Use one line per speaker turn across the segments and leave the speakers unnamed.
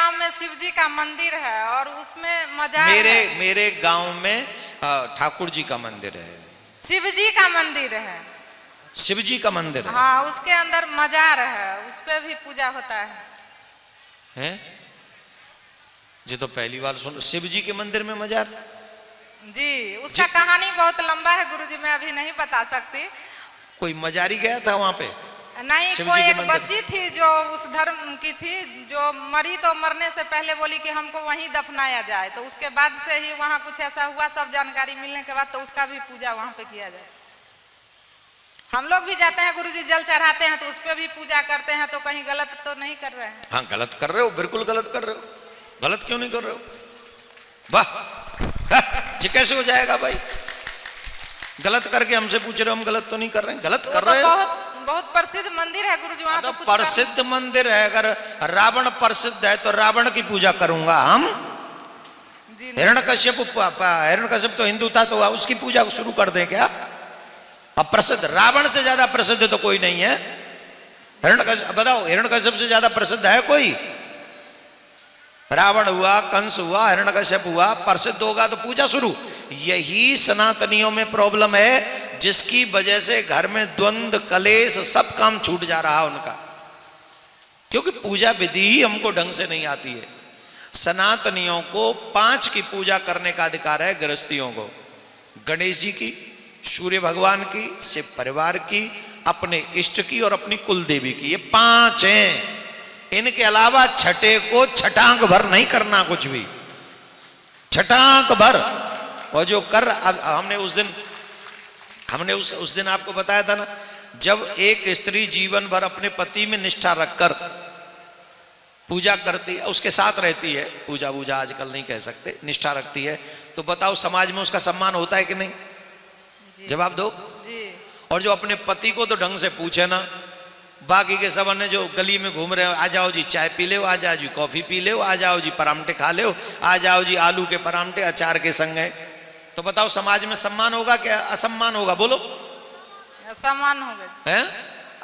गांव में शिव जी का मंदिर है और उसमें मजार है।
मेरे गांव में ठाकुर जी का मंदिर है।
शिव जी का मंदिर है।
शिव जी का मंदिर है।
हाँ, उसके अंदर मजार है, उस पे भी पूजा होता है।
हैं? जी तो पहली बार सुन, शिव जी के मंदिर में मजार?
जी, उसका कहानी बहुत लंबा है गुरुजी, मैं अभी नहीं बता सकती।
कोई मजारी गया था वहां पे?
नहीं, कोई एक बच्ची थी जो उस धर्म की थी, जो मरी तो मरने से पहले बोली कि हमको वहीं दफनाया जाए, तो उसके बाद से ही वहाँ कुछ ऐसा हुआ, सब जानकारी मिलने के बाद तो उसका भी पूजा वहाँ पे किया जाए। हम लोग भी जाते हैं गुरुजी, जल चढ़ाते हैं तो उस पर भी पूजा करते हैं, तो कहीं गलत तो नहीं कर रहे हैं?
हाँ, गलत कर रहे हो, बिल्कुल गलत कर रहे हो। गलत क्यों नहीं कर रहे हो? वाह, ये कैसे हो जाएगा भाई? गलत करके हमसे पूछ रहे हो, हम गलत तो नहीं कर रहे हैं? गलत कर रहे हो।
बहुत प्रसिद्ध मंदिर है गुरुजी, वहाँ तो कुछ
प्रसिद्ध मंदिर है। अगर रावण प्रसिद्ध है तो रावण की पूजा करूंगा हम? हिरण्यकश्यप तो हिंदू था, तो उसकी पूजा शुरू कर दें क्या? अब प्रसिद्ध, रावण से ज्यादा प्रसिद्ध तो कोई नहीं है। हिरण्यकश्यप, बताओ, हिरण्यकश्यप से ज्यादा प्रसिद्ध है कोई? रावण हुआ, कंस हुआ, हिरण्यकश्यप हुआ, प्रसिद्ध होगा तो पूजा शुरू। यही सनातनियों में प्रॉब्लम है, जिसकी वजह से घर में द्वंद्व, कलेश, सब काम छूट जा रहा उनका, क्योंकि पूजा विधि ही हमको ढंग से नहीं आती है। सनातनियों को 5 की पूजा करने का अधिकार है, गृहस्थियों को। गणेश जी की, सूर्य भगवान की, शिव परिवार की, अपने इष्ट की और अपनी कुल देवी की। ये 5 हैं। इनके अलावा छठे को छटांक भर नहीं करना, कुछ भी छटांक भर। और जो कर, हमने उस दिन आपको बताया था ना, जब एक स्त्री जीवन भर अपने पति में निष्ठा रखकर पूजा करती है, उसके साथ रहती है, पूजा वूजा आजकल नहीं कह सकते, निष्ठा रखती है, तो बताओ समाज में उसका सम्मान होता है कि नहीं? जवाब दो
जी।
और जो अपने पति को तो ढंग से पूछे ना, बाकी के सब अन्य जो गली में घूम रहे हो, आ जाओ जी चाय पी ले, आ जाओ जी कॉफी पी ले, आ जाओ जी परांठे खा ले, आ जाओ जी आलू के परांठे अचार के संग है, तो बताओ समाज में सम्मान होगा क्या असम्मान होगा? बोलो।
असम्मान होगा।
हैं?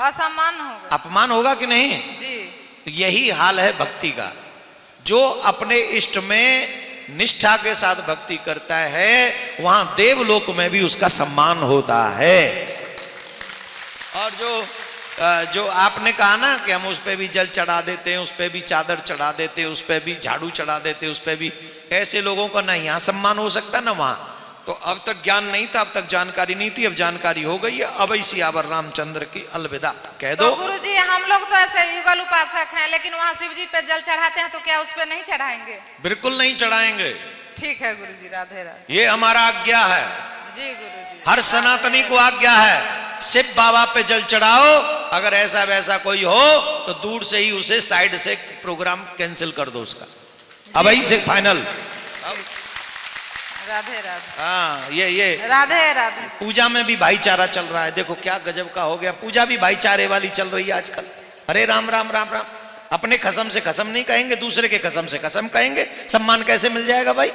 असम्मान होगा,
अपमान होगा कि नहीं?
जी।
यही हाल है भक्ति का। जो अपने इष्ट में निष्ठा के साथ भक्ति करता है, वहां देवलोक में भी उसका सम्मान होता है। और जो आपने कहा ना कि हम उस पे भी जल चढ़ा देते हैं, उस पे भी चादर चढ़ा देते हैं, उस पे भी झाड़ू चढ़ा देते हैं, उस पे भी, ऐसे लोगों का नहीं यहाँ सम्मान हो सकता ना वहां। तो अब तक ज्ञान नहीं था, अब तक जानकारी नहीं थी, अब जानकारी हो गई है। अब इसी आवर रामचंद्र की अलविदा कह दो।
तो गुरुजी, हम लोग तो ऐसे युगल उपासक हैं, लेकिन वहाँ शिव जी पे जल चढ़ाते हैं, तो क्या उस पे नहीं चढ़ाएंगे?
बिल्कुल नहीं चढ़ाएंगे।
ठीक है गुरुजी, राधे राधे।
ये हमारा आज्ञा है
जी गुरुजी।
हर सनातनी को आज्ञा है, शिव बाबा पे जल चढ़ाओ। अगर ऐसा वैसा कोई हो तो दूर से ही उसे साइड से प्रोग्राम कैंसिल कर दो उसका। अब ही से फाइनल।
राधे राधे।
हाँ, ये
राधे राधे।
पूजा में भी भाईचारा चल रहा है, देखो क्या गजब का हो गया। पूजा भी भाईचारे वाली चल रही है आजकल। अरे राम राम राम राम, अपने कसम से कसम नहीं कहेंगे, दूसरे के कसम से कसम कहेंगे, सम्मान कैसे मिल जाएगा भाई?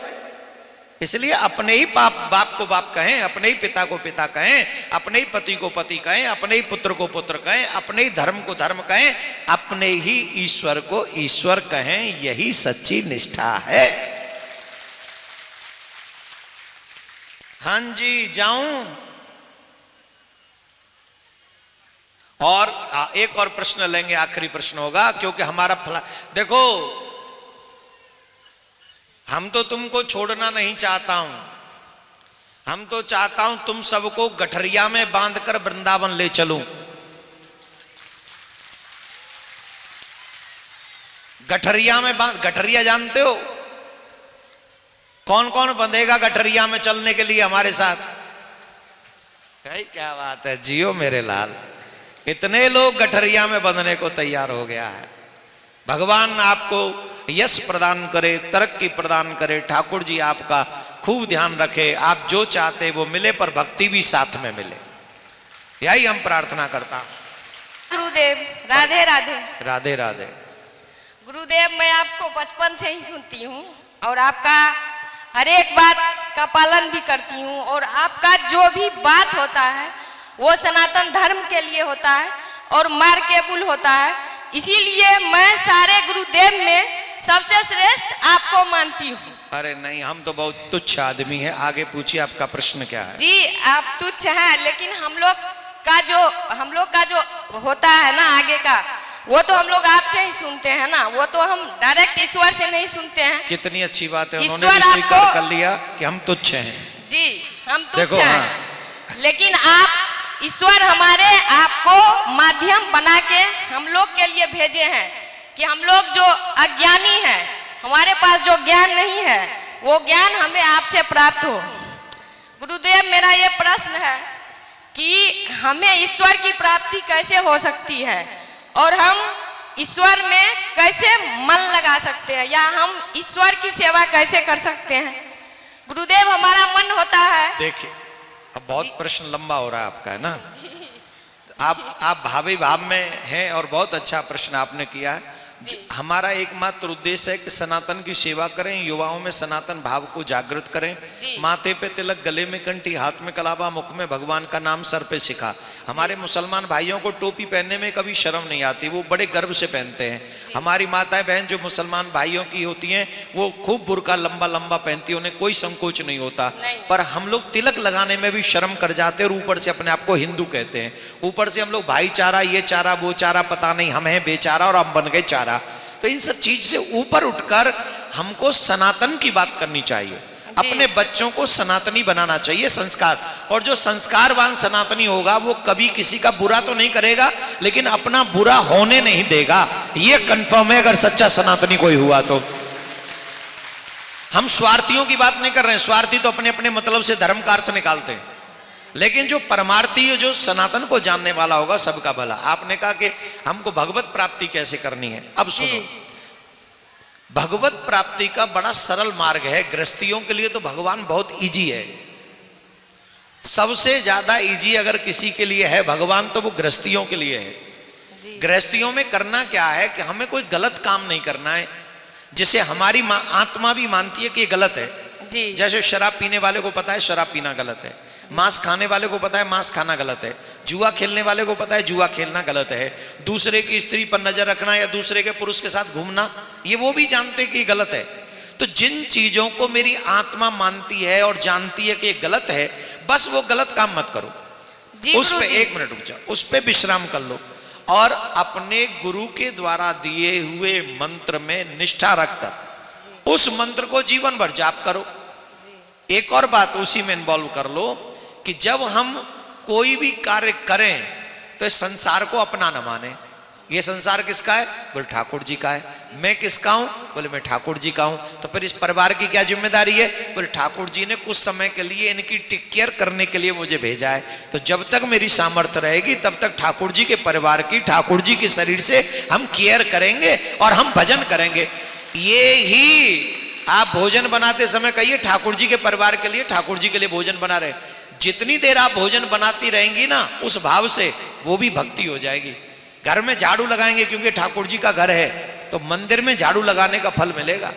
इसलिए अपने ही बाप को बाप कहें, अपने ही पिता को पिता कहें, अपने ही पति को पति कहें, अपने ही पुत्र को पुत्र कहें, अपने ही धर्म को धर्म कहें, अपने ही ईश्वर को ईश्वर कहें। यही सच्ची निष्ठा है। हाँ जी, जाऊं? और एक और प्रश्न लेंगे, आखिरी प्रश्न होगा, क्योंकि हमारा देखो, हम तो तुमको छोड़ना नहीं चाहता हूं, हम तो चाहता हूं तुम सबको गठरिया में बांधकर वृंदावन ले चलूं। गठरिया में गठरिया जानते हो? कौन कौन बंधेगा गठरिया में चलने के लिए हमारे साथ? क्या बात है, जियो मेरे लाल। इतने लोग गठरिया में बंधने को तैयार हो गया है। भगवान आपको यश प्रदान करे, तरक्की प्रदान करे, ठाकुर जी आपका खूब ध्यान रखे, आप जो चाहते वो मिले, पर भक्ति भी साथ में मिले, यही हम प्रार्थना करता हूं।
गुरुदेव राधे राधे।
राधे राधे।
गुरुदेव, मैं आपको बचपन से ही सुनती हूँ और आपका हर एक बात का पालन भी करती हूँ, और आपका जो भी बात होता है वो सनातन धर्म के लिए होता है और मार्केबल होता है। इसीलिए मैं सारे गुरुदेव में सबसे श्रेष्ठ आपको मानती हूँ।
अरे नहीं, हम तो बहुत तुच्छ आदमी है। आगे पूछिए, आपका प्रश्न क्या है?
जी आप तुच्छ हैं, लेकिन हम लोग का जो होता है ना आगे का, वो तो हम लोग आपसे ही सुनते हैं ना, वो तो हम डायरेक्ट ईश्वर से नहीं सुनते हैं।
कितनी अच्छी बात है, उन्होंने
ईश्वर
भी स्वीकार
आपको-
कर लिया कि हम तुच्छ हैं।
जी हम तुच्छ
देखो,
हैं,
हाँ।
लेकिन आप ईश्वर हमारे आपको माध्यम बना के हम लोग के लिए भेजे हैं कि हम लोग जो अज्ञानी हैं, हमारे पास जो ज्ञान नहीं है, वो ज्ञान हमें आपसे प्राप्त हो। गुरुदेव, मेरा ये प्रश्न है कि हमें ईश्वर की प्राप्ति कैसे हो सकती है और हम ईश्वर में कैसे मन लगा सकते हैं, या हम ईश्वर की सेवा कैसे कर सकते हैं? गुरुदेव, हमारा मन होता है।
देखिए, अब बहुत प्रश्न लंबा हो रहा है आपका, है ना? आप भावी भाव में हैं और बहुत अच्छा प्रश्न आपने किया है। हमारा एकमात्र उद्देश्य है कि सनातन की सेवा करें, युवाओं में सनातन भाव को जागृत करें। माथे पे तिलक, गले में कंठी, हाथ में कलावा, मुख में भगवान का नाम, सर पे शिखा। हमारे मुसलमान भाइयों को टोपी पहनने में कभी शर्म नहीं आती, वो बड़े गर्व से पहनते हैं। हमारी माताएं बहन जो मुसलमान भाइयों की होती हैं, वो खूब बुर्का लंबा लंबा पहनती हैं, उन्हें कोई संकोच नहीं होता। पर हम लोग तिलक लगाने में भी शर्म कर जाते हैं और ऊपर से अपने आप को हिंदू कहते हैं। ऊपर से हम लोग भाईचारा, ये चारा वो चारा, पता नहीं हम हैं बेचारा और हम बन गए चारा। तो इन सब चीज से ऊपर उठकर हमको सनातन की बात करनी चाहिए। अपने बच्चों को सनातनी बनाना चाहिए, संस्कार। और जो संस्कारवान सनातनी होगा वो कभी किसी का बुरा तो नहीं करेगा, लेकिन अपना बुरा होने नहीं देगा। ये कंफर्म है अगर सच्चा सनातनी कोई हुआ तो। हम स्वार्थियों की बात नहीं कर रहे हैं, स्वार्थी तो अपने अपने मतलब से धर्म का अर्थ निकालते हैं, लेकिन जो परमार्थी, जो सनातन को जानने वाला होगा, सबका भला। आपने कहा कि हमको भगवत प्राप्ति कैसे करनी है। अब सुनो, भगवत प्राप्ति का बड़ा सरल मार्ग है। गृहस्थियों के लिए तो भगवान बहुत इजी है, सबसे ज्यादा इजी अगर किसी के लिए है भगवान तो वो गृहस्थियों के लिए है। गृहस्थियों में करना क्या है कि हमें कोई गलत काम नहीं करना है, जिसे हमारी आत्मा भी मानती है कि ये गलत है। जैसे शराब पीने वाले को पता है शराब पीना गलत है, मांस खाने वाले को पता है मांस खाना गलत है, जुआ खेलने वाले को पता है जुआ खेलना गलत है, दूसरे की स्त्री पर नजर रखना या दूसरे के पुरुष के साथ घूमना, ये वो भी जानते कि गलत है। तो जिन चीजों को मेरी आत्मा मानती है और जानती है कि ये गलत है, बस वो गलत काम मत करो। उस पे 1 मिनट रुक जाओ, उस पे विश्राम कर लो और अपने गुरु के द्वारा दिए हुए मंत्र में निष्ठा रखकर उस मंत्र को जीवन भर जाप करो। एक और बात उसी में इन्वॉल्व कर लो कि जब हम कोई भी कार्य करें तो इस संसार को अपना न माने। ये संसार किसका है? बोले ठाकुर जी का है। मैं किसका हूं? बोले मैं ठाकुर जी का हूं। तो फिर इस परिवार की क्या जिम्मेदारी है? बोले ठाकुर जी ने कुछ समय के लिए इनकी टेक केयर करने के लिए मुझे भेजा है। तो जब तक मेरी सामर्थ्य रहेगी तब तक ठाकुर जी के परिवार की, ठाकुर जी के शरीर से हम केयर करेंगे और हम भजन करेंगे। ये ही आप भोजन बनाते समय कहिए ठाकुर जी के परिवार के लिए, ठाकुर जी के लिए भोजन बना रहे। जितनी देर आप भोजन बनाती रहेंगी ना, उस भाव से वो भी भक्ति हो जाएगी। घर में झाड़ू लगाएंगे क्योंकि ठाकुर जी का घर है, तो मंदिर में झाड़ू लगाने का फल मिलेगा।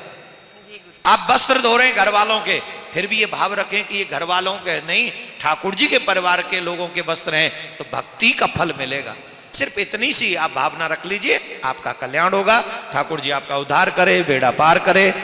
आप वस्त्र धो रहे हैं घर वालों के, फिर भी ये भाव रखें कि ये घर वालों के नहीं, ठाकुर जी के परिवार के लोगों के वस्त्र हैं, तो भक्ति का फल मिलेगा। सिर्फ इतनी सी आप भावना रख लीजिए, आपका कल्याण होगा। ठाकुर जी आपका उद्धार करे, बेड़ा पार करे।